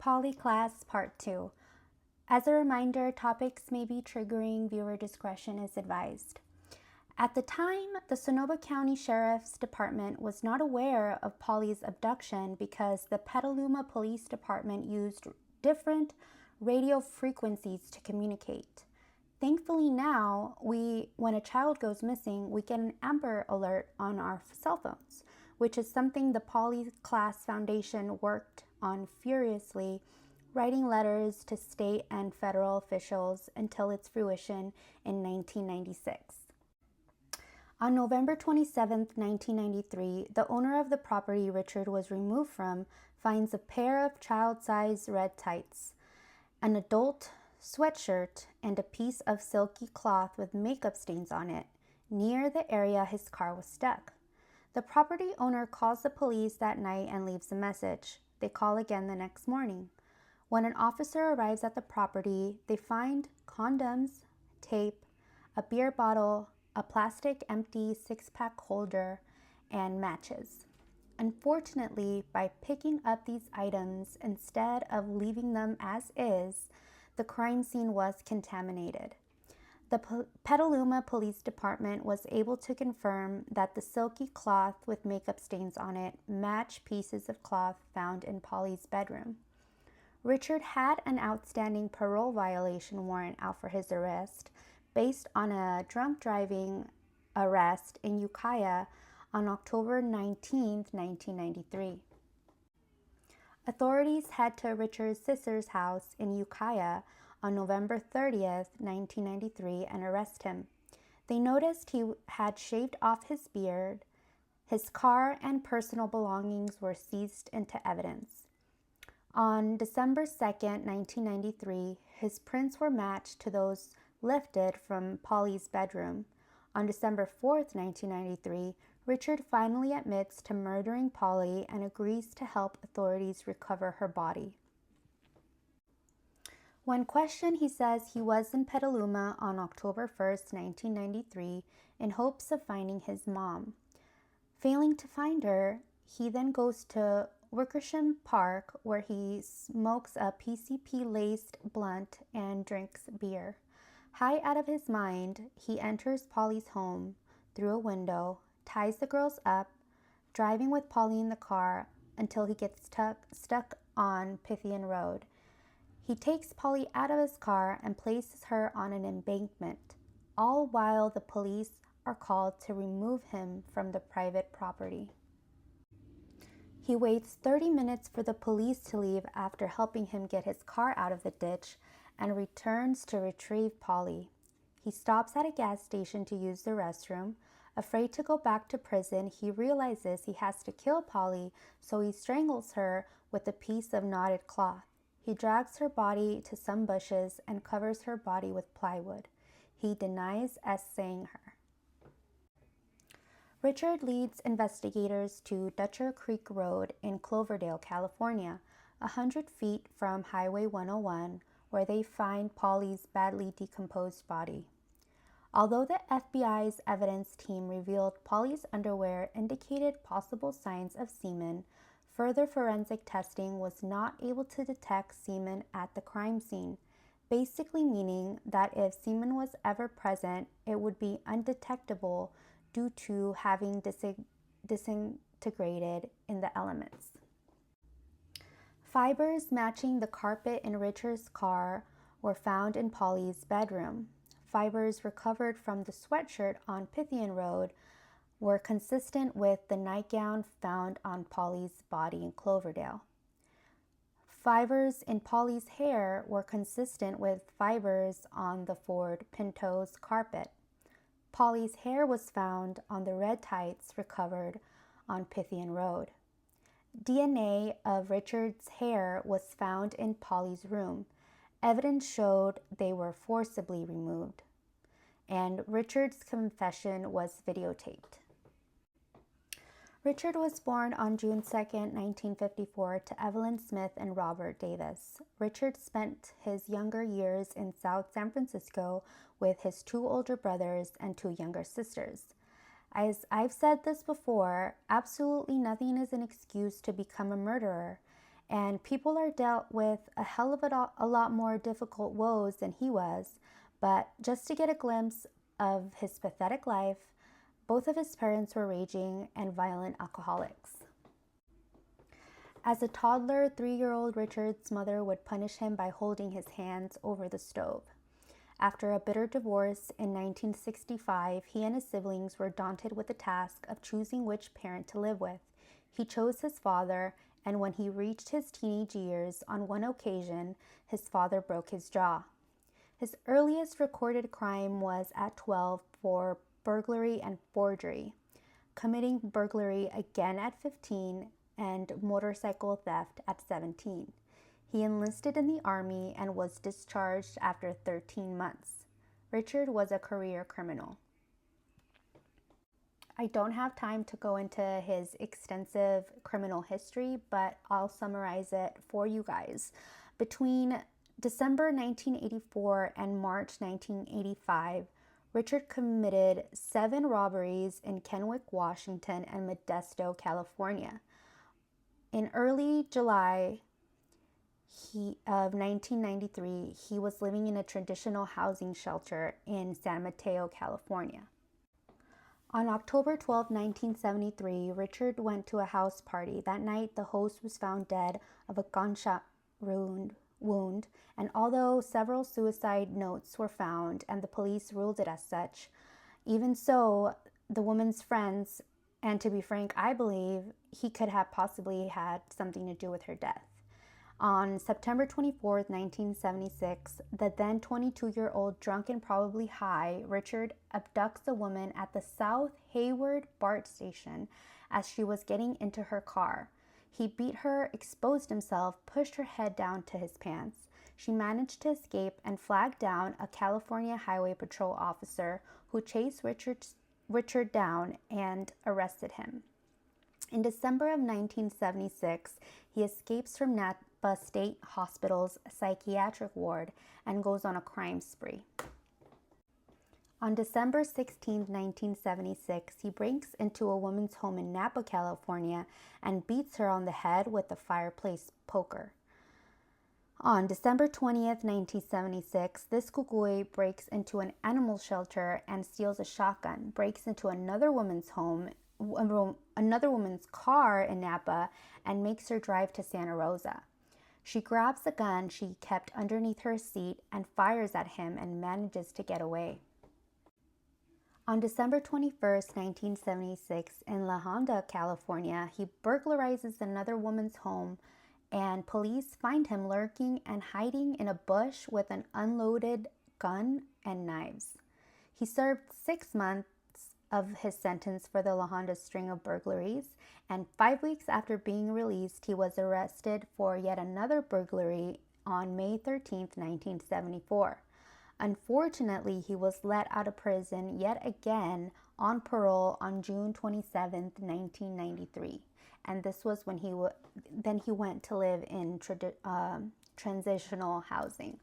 Klaas Part 2. As a reminder, topics may be triggering. Viewer discretion is advised. At the time, the Sonoma County Sheriff's Department was not aware of Polly's abduction because the Petaluma Police Department used different radio frequencies to communicate. Thankfully now, when a child goes missing, we get an Amber Alert on our cell phones, which is something the Polly Klaas Foundation worked on furiously, writing letters to state and federal officials until its fruition in 1996. On November 27, 1993, the owner of the property Richard was removed from finds a pair of child-sized red tights, an adult sweatshirt, and a piece of silky cloth with makeup stains on it near the area his car was stuck. The property owner calls the police that night and leaves a message. They call again the next morning. When an officer arrives at the property, they find condoms, tape, a beer bottle, a plastic empty six-pack holder, and matches. Unfortunately, by picking up these items instead of leaving them as is, the crime scene was contaminated. The Petaluma Police Department was able to confirm that the silky cloth with makeup stains on it matched pieces of cloth found in Polly's bedroom. Richard had an outstanding parole violation warrant out for his arrest based on a drunk driving arrest in Ukiah on October 19, 1993. Authorities head to Richard's sister's house in Ukiah on November 30th, 1993, and arrest him. They noticed he had shaved off his beard. His car and personal belongings were seized into evidence. On December 2nd, 1993, his prints were matched to those lifted from Polly's bedroom. On December 4th, 1993, Richard finally admits to murdering Polly and agrees to help authorities recover her body. When questioned, he says he was in Petaluma on October 1st, 1993, in hopes of finding his mom. Failing to find her, he then goes to Wickersham Park, where he smokes a PCP-laced blunt and drinks beer. High out of his mind, he enters Polly's home through a window, ties the girls up, driving with Polly in the car until he gets stuck on Pythian Road. He takes Polly out of his car and places her on an embankment, all while the police are called to remove him from the private property. He waits 30 minutes for the police to leave after helping him get his car out of the ditch and returns to retrieve Polly. He stops at a gas station to use the restroom. Afraid to go back to prison, he realizes he has to kill Polly, so he strangles her with a piece of knotted cloth. He drags her body to some bushes and covers her body with plywood. He denies essaying her. Richard leads investigators to Dutcher Creek Road in Cloverdale, California, 100 feet from Highway 101, where they find Polly's badly decomposed body. Although the FBI's evidence team revealed Polly's underwear indicated possible signs of semen, further forensic testing was not able to detect semen at the crime scene, basically meaning that if semen was ever present, it would be undetectable due to having disintegrated in the elements. Fibers matching the carpet in Richard's car were found in Polly's bedroom. Fibers recovered from the sweatshirt on Pythian Road were consistent with the nightgown found on Polly's body in Cloverdale. Fibers in Polly's hair were consistent with fibers on the Ford Pinto's carpet. Polly's hair was found on the red tights recovered on Pythian Road. DNA of Richard's hair was found in Polly's room. Evidence showed they were forcibly removed, and Richard's confession was videotaped. Richard was born on June 2, 1954, to Evelyn Smith and Robert Davis. Richard spent his younger years in South San Francisco with his 2 older brothers and 2 younger sisters. As I've said this before, absolutely nothing is an excuse to become a murderer, And people are dealt with a hell of a lot more difficult woes than he was. But just to get a glimpse of his pathetic life, both of his parents were raging and violent alcoholics. As a toddler, 3-year-old Richard's mother would punish him by holding his hands over the stove. After a bitter divorce in 1965, he and his siblings were daunted with the task of choosing which parent to live with. He chose his father, and when he reached his teenage years, on one occasion, his father broke his jaw. His earliest recorded crime was at 12 for burglary and forgery, committing burglary again at 15, and motorcycle theft at 17. He enlisted in the Army and was discharged after 13 months. Richard was a career criminal. I don't have time to go into his extensive criminal history, but I'll summarize it for you guys. Between December 1984 and March 1985, Richard committed 7 robberies in Kennewick, Washington, and Modesto, California. In early July of 1993, he was living in a traditional housing shelter in San Mateo, California. On October 12, 1973, Richard went to a house party. That night, the host was found dead of a gunshot wound, and although several suicide notes were found and the police ruled it as such, even so, the woman's friends, and to be frank, I believe he could have possibly had something to do with her death. On September 24, 1976, the then 22-year-old drunk and probably high Richard abducts a woman at the South Hayward BART station as she was getting into her car. He beat her, exposed himself, pushed her head down to his pants. She managed to escape and flagged down a California Highway Patrol officer who chased Richard down and arrested him. In December of 1976, he escapes from Napa State Hospital's psychiatric ward and goes on a crime spree. On December 16, 1976, he breaks into a woman's home in Napa, California, and beats her on the head with a fireplace poker. On December 20th, 1976, this kukui breaks into an animal shelter and steals a shotgun, breaks into another woman's home, another woman's car in Napa, and makes her drive to Santa Rosa. She grabs the gun she kept underneath her seat and fires at him and manages to get away. On December 21st, 1976, in La Honda, California, he burglarizes another woman's home, and police find him lurking and hiding in a bush with an unloaded gun and knives. He served 6 months of his sentence for the La Honda string of burglaries, and 5 weeks after being released, he was arrested for yet another burglary on May 13, 1974. Unfortunately, he was let out of prison yet again on parole on June 27, 1993. And this was when he went to live in transitional housing.